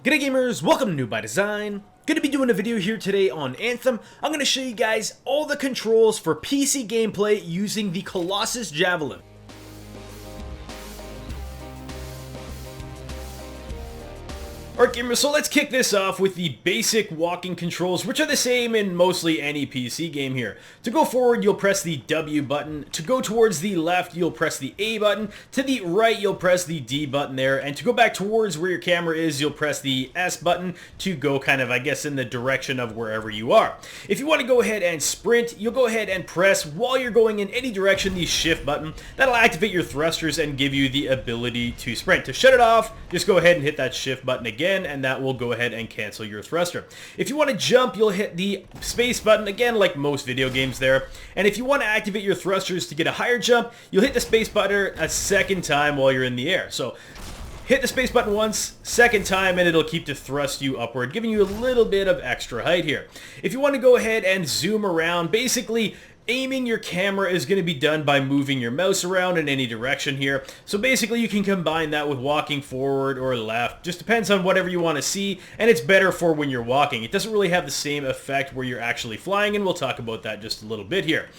G'day gamers, welcome to New by Design. Gonna be doing a video here today on Anthem. I'm gonna show you guys all the controls for PC gameplay using the Colossus Javelin. Alright gamers, so let's kick this off with the basic walking controls, which are the same in mostly any PC game here. To go forward, you'll press the W button. To go towards the left, you'll press the A button. To the right, you'll press the D button there. And to go back towards where your camera is, you'll press the S button to go kind of, I guess, in the direction of wherever you are. If you want to go ahead and sprint, you'll go ahead and press, while you're going in any direction, the Shift button. That'll activate your thrusters and give you the ability to sprint. To shut it off, just go ahead and hit that Shift button again, and that will go ahead and cancel your thruster. If you want to jump, you'll hit the space button, again like most video games there. And if you want to activate your thrusters to get a higher jump, you'll hit the space button a second time while you're in the air. So hit the space button once, second time, and it'll keep to thrust you upward, giving you a little bit of extra height here. If you want to go ahead and zoom around, basically aiming your camera is going to be done by moving your mouse around in any direction here. So basically you can combine that with walking forward or left. Just depends on whatever you want to see, and it's better for when you're walking. It doesn't really have the same effect where you're actually flying, and we'll talk about that just a little bit here.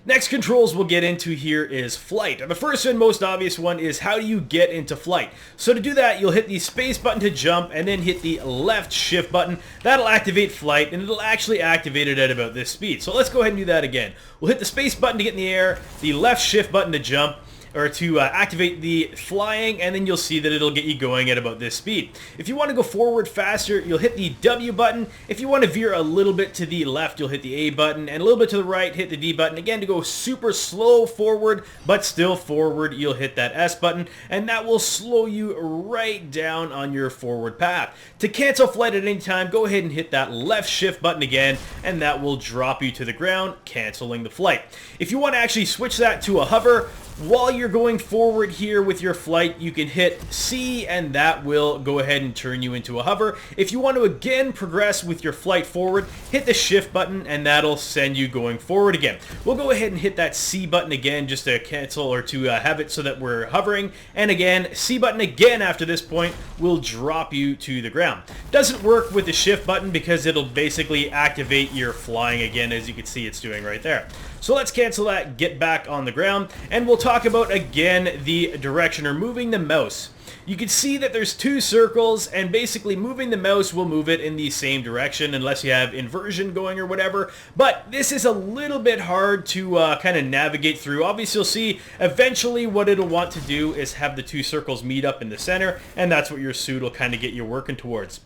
Next controls we'll get into here is flight. The first and most obvious one is how do you get into flight. So to do that, you'll hit the space button to jump and then hit the left shift button. That'll activate flight, and it'll actually activate it at about this speed. So let's go ahead and do that again. We'll hit the space button to get in the air, the left shift button to jump, or to activate the flying, and then you'll see that it'll get you going at about this speed. If you want to go forward faster, you'll hit the W button. If you want to veer a little bit to the left, you'll hit the A button, and a little bit to the right, hit the D button. Again, to go super slow forward, but still forward, you'll hit that S button, and that will slow you right down on your forward path. To cancel flight at any time, go ahead and hit that left shift button again, and that will drop you to the ground, canceling the flight. If you want to actually switch that to a hover, while you're going forward here with your flight, you can hit C, and that will go ahead and turn you into a hover. If you want to again progress with your flight forward, hit the shift button, and that'll send you going forward again. We'll go ahead and hit that C button again just to cancel or to have it so that we're hovering. And again, C button again after this point will drop you to the ground. Doesn't work with the shift button because it'll basically activate your flying again, as you can see it's doing right there. So let's cancel that, get back on the ground, and we'll talk about again the direction or moving the mouse. You can see that there's two circles, and basically moving the mouse will move it in the same direction unless you have inversion going or whatever. But this is a little bit hard to kind of navigate through. Obviously you'll see eventually what it'll want to do is have the two circles meet up in the center, and that's what your suit will kind of get you working towards.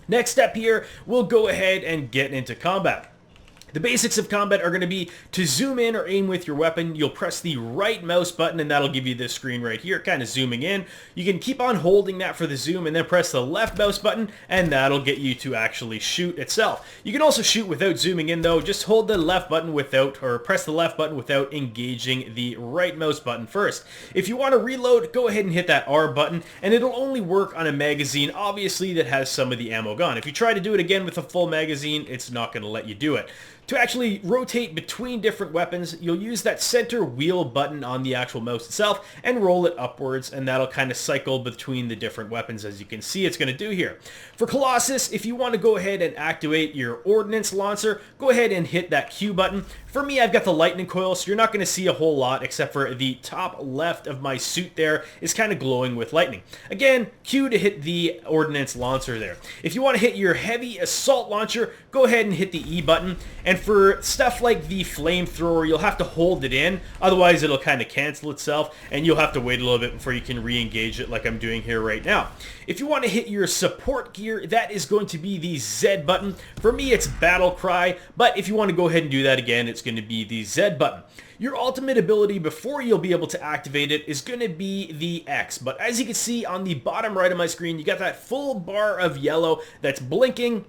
Next step here, we'll go ahead and get into combat. The basics of combat are going to be to zoom in or aim with your weapon. You'll press the right mouse button, and that'll give you this screen right here, kind of zooming in. You can keep on holding that for the zoom, and then press the left mouse button, and that'll get you to actually shoot itself. You can also shoot without zooming in though. Just hold the left button without, or press the left button without engaging the right mouse button first. If you want to reload, go ahead and hit that R button, and it'll only work on a magazine, obviously, that has some of the ammo gone. If you try to do it again with a full magazine, it's not going to let you do it. To actually rotate between different weapons, you'll use that center wheel button on the actual mouse itself and roll it upwards, and that'll kind of cycle between the different weapons, as you can see it's going to do here. For Colossus, if you want to go ahead and activate your ordnance launcher, go ahead and hit that Q button. For me, I've got the lightning coil, so you're not going to see a whole lot except for the top left of my suit there is kind of glowing with lightning. Again, Q to hit the ordnance launcher there. If you want to hit your heavy assault launcher, go ahead and hit the E button. And for stuff like the flamethrower, you'll have to hold it in, otherwise it'll kind of cancel itself, and you'll have to wait a little bit before you can re-engage it like I'm doing here right now. If you want to hit your support gear, that is going to be the Z button. For me, it's Battle Cry, but if you want to go ahead and do that again, it's going to be the Z button. Your ultimate ability before you'll be able to activate it is going to be the X, but as you can see on the bottom right of my screen, you got that full bar of yellow that's blinking,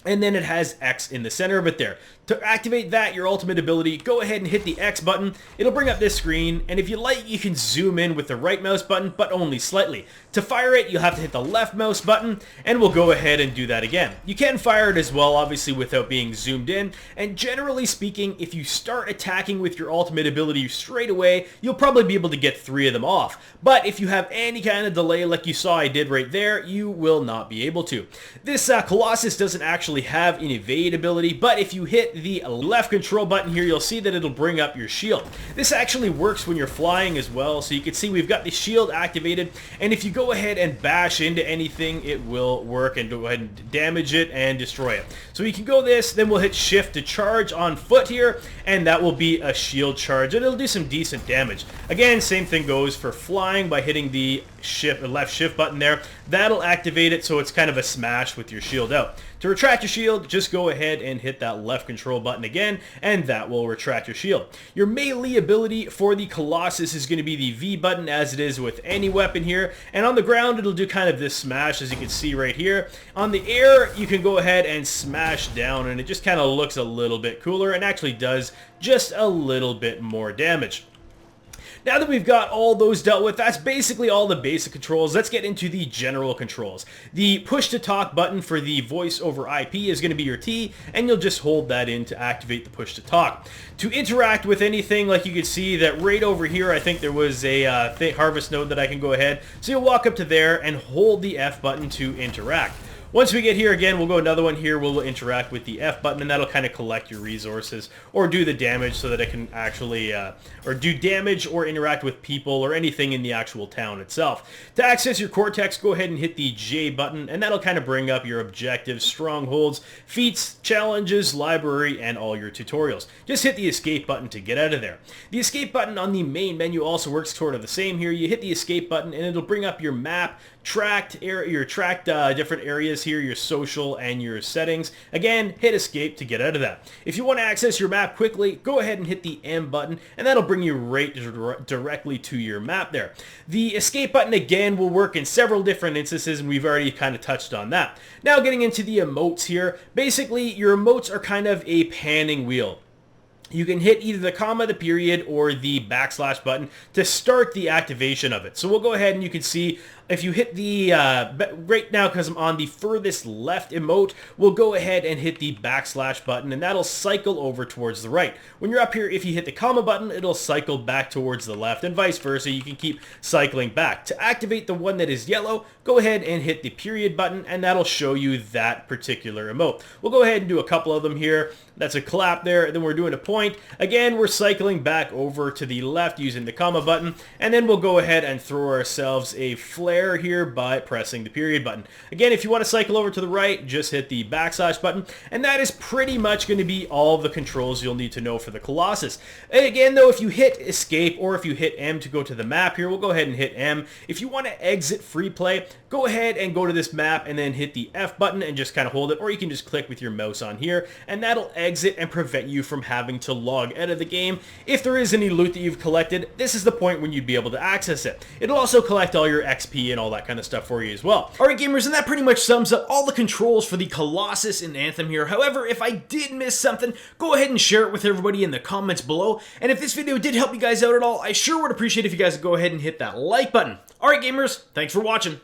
and then it has X in the center of it there. To activate that, your ultimate ability, go ahead and hit the X button. It'll bring up this screen, and if you like, you can zoom in with the right mouse button, but only slightly. To fire it, you'll have to hit the left mouse button, and we'll go ahead and do that again. You can fire it as well, obviously, without being zoomed in, and generally speaking, if you start attacking with your ultimate ability straight away, you'll probably be able to get 3 of them off. But if you have any kind of delay like you saw I did right there, you will not be able to. This Colossus doesn't actually have an evade ability, but if you hit the left control button here, you'll see that it'll bring up your shield. This actually works when you're flying as well, so you can see we've got the shield activated, and if you go ahead and bash into anything, it will work and go ahead and damage it and destroy it. So you can go this, then we'll hit shift to charge on foot here, and that will be a shield charge, and it'll do some decent damage. Again, same thing goes for flying by hitting the left shift button there. That'll activate it, so it's kind of a smash with your shield out. To retract your shield, just go ahead and hit that left control button again, and that will retract your shield. Your melee ability for the Colossus is going to be the V button, as it is with any weapon here, and on the ground it'll do kind of this smash, as you can see right here. On the air, you can go ahead and smash down, and it just kind of looks a little bit cooler and actually does just a little bit more damage. Now that we've got all those dealt with, that's basically all the basic controls. Let's get into the general controls. The push to talk button for the voice over IP is going to be your T, and you'll just hold that in to activate the push to talk. To interact with anything, like you can see that right over here, I think there was a harvest node that I can go ahead. So you'll walk up to there and hold the F button to interact. Once we get here again, we'll go another one here where we'll interact with the F button, and that'll kind of collect your resources or do the damage so that it can actually or do damage or interact with people or anything in the actual town itself. To access your Cortex, go ahead and hit the J button, and that'll kind of bring up your objectives, strongholds, feats, challenges, library, and all your tutorials. Just hit the escape button to get out of there. The escape button on the main menu also works sort of the same here. You hit the escape button, and it'll bring up your map, different areas here, your social and your settings. Again, hit escape to get out of that. If you want to access your map quickly, go ahead and hit the M button, and that'll bring you right directly to your map there. The escape button again will work in several different instances, and we've already kind of touched on that. Now getting into the emotes here, basically your emotes are kind of a panning wheel. You can hit either the comma, the period, or the backslash button to start the activation of it. So we'll go ahead and you can see if you hit the, right now because I'm on the furthest left emote, we'll go ahead and hit the backslash button, and that'll cycle over towards the right. When you're up here, if you hit the comma button, it'll cycle back towards the left, and vice versa. You can keep cycling back. To activate the one that is yellow, go ahead and hit the period button, and that'll show you that particular emote. We'll go ahead and do a couple of them here. That's a clap there, and then we're doing a point. Again, we're cycling back over to the left using the comma button, and then we'll go ahead and throw ourselves a flare here by pressing the period button. Again, if you want to cycle over to the right, just hit the backslash button, and that is pretty much going to be all the controls you'll need to know for the Colossus. And again, though, if you hit escape or if you hit M to go to the map here, we'll go ahead and hit M. If you want to exit free play, go ahead and go to this map and then hit the F button and just kind of hold it, or you can just click with your mouse on here, and that'll exit and prevent you from having to log out of the game. If there is any loot that you've collected, this is the point when you'd be able to access it. It'll also collect all your XP and all that kind of stuff for you as well. Alright gamers, and that pretty much sums up all the controls for the Colossus in Anthem here. However, if I did miss something, go ahead and share it with everybody in the comments below. And if this video did help you guys out at all, I sure would appreciate if you guys would go ahead and hit that like button. Alright gamers, thanks for watching.